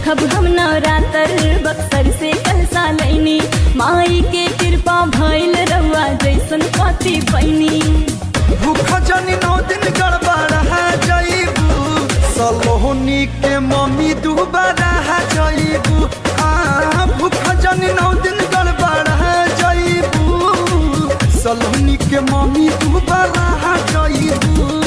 भूखब हम नवरात्र बक्सर से कलसा लैनी माई के कृपा भइल रउआ जैसन पति पैनी। भूख जनी 9 दिन गड़बड़ा जईबू सलोनी के मम्मी दुबारा जईबू। भूख जनी 9 दिन गड़बड़ा जईबू सलोनी के मम्मी दुबारा जईबू।